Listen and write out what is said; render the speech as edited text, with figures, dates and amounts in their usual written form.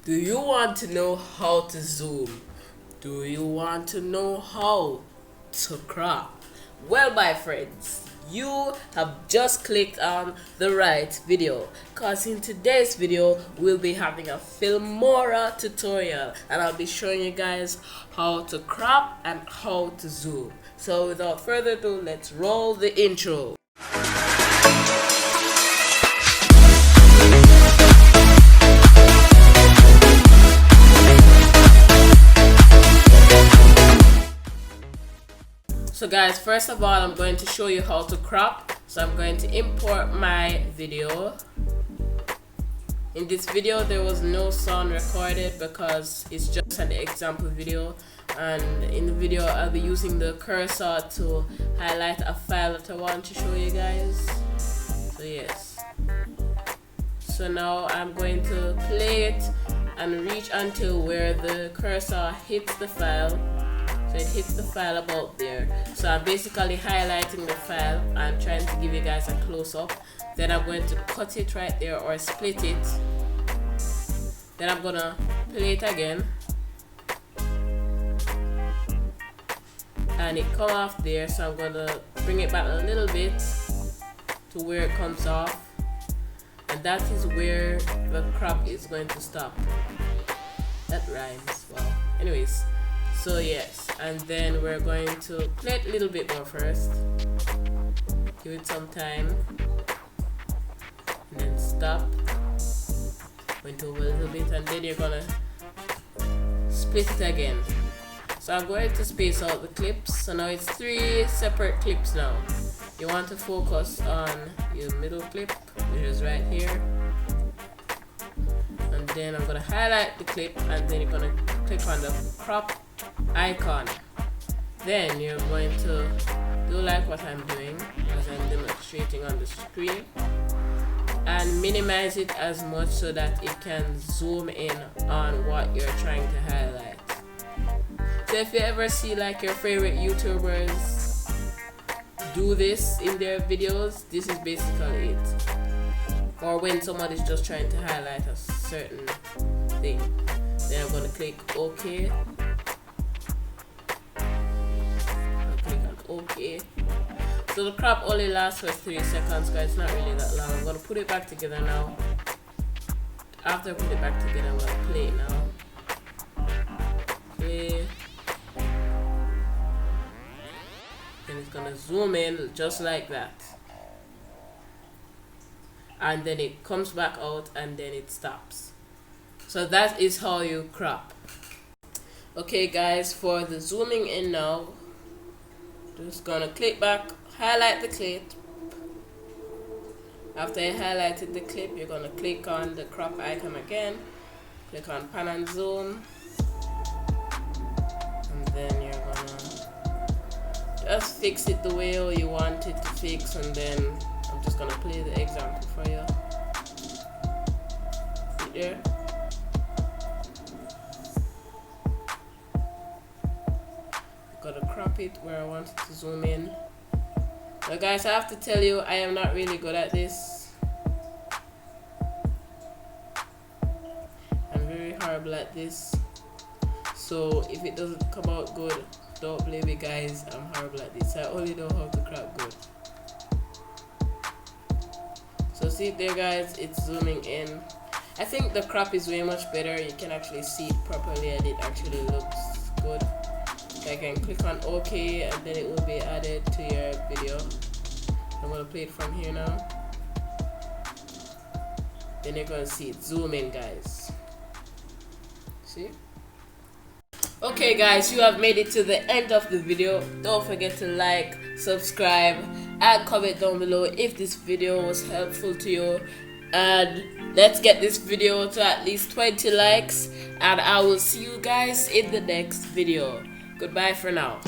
Do you want to know how to zoom? Do you want to know how to crop? Well, my friends, you have just clicked on the right video, because in today's video we'll be having a FILMORA tutorial and I'll be showing you guys how to crop and how to zoom. So without further ado, let's roll the intro. So guys, first of all, I'm going to show you how to crop. So I'm going to import my video. In this video there was no sound recorded because it's just an example video, and in the video I'll be using the cursor to highlight a file that I want to show you guys. So yes, so now I'm going to play it and reach until where the cursor hits the file. So it hits the file about there. So I'm basically highlighting the file and trying to give you guys a close-up. Then I'm going to cut it right there or split it. Then I'm gonna play it again, and it come off there. So I'm gonna bring it back a little bit to where it comes off, and that is where the crop is going to stop. That rhymes. Wow. Anyways, so yes, and then we're going to play it a little bit more first. Give it some time, and then stop. Went over a little bit, and then you're gonna split it again. So I'm going to space out the clips. So now it's 3 separate clips now. You want to focus on your middle clip, which is right here. And then I'm gonna highlight the clip, and then you're gonna click on the crop icon. Then you're going to do like what I'm doing, as I'm demonstrating on the screen, and minimize it as much so that it can zoom in on what you're trying to highlight. So if you ever see like your favorite YouTubers do this in their videos, this is basically it. Or when somebody's just trying to highlight a certain thing. Then I'm going to click OK. Okay, so the crop only lasts for 3 seconds, guys. It's not really that long. I'm gonna put it back together now. After I put it back together, I'm gonna play it now. Play. Then it's gonna zoom in just like that, and then it comes back out, and then it stops. So that is how you crop. Okay, guys, for the zooming in now, just gonna click back, highlight the clip. After you highlighted the clip, you're gonna click on the crop icon again, click on pan and zoom, and then you're gonna just fix it the way you want it to fix. And then I'm just gonna play the example for you. Right there. Gotta crop it where I want it to zoom in. Now guys, I have to tell you, I am not really good at this. I'm very horrible at this. So if it doesn't come out good, don't blame me, guys. I'm horrible at this. I only know how to crop good. So see it there, guys, it's zooming in. I think the crop is way much better. You can actually see it properly and it actually looks good. I can click on OK, and then it will be added to your video. I'm going to play it from here now. Then you're going to see it zoom in, guys. See? Okay, guys, you have made it to the end of the video. Don't forget to like, subscribe, and comment down below if this video was helpful to you. And let's get this video to at least 20 likes, and I will see you guys in the next video. Goodbye for now.